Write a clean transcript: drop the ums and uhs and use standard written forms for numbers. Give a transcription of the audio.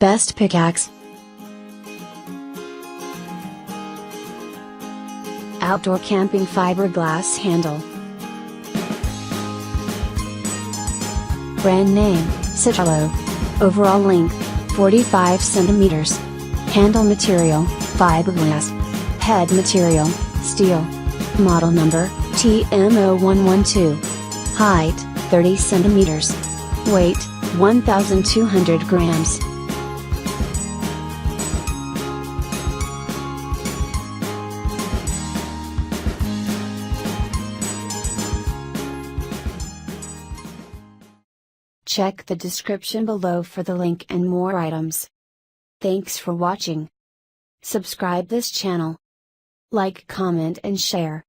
Best pickaxe. Outdoor camping fiberglass handle. Brand name, Citrello. Overall length, 45 cm. Handle material, fiberglass. Head material, steel. Model number, TM0112. Height, 30 cm. Weight, 1,200 grams. Check the description below for the link and more items. Thanks for watching. Subscribe this channel. Like, comment and share.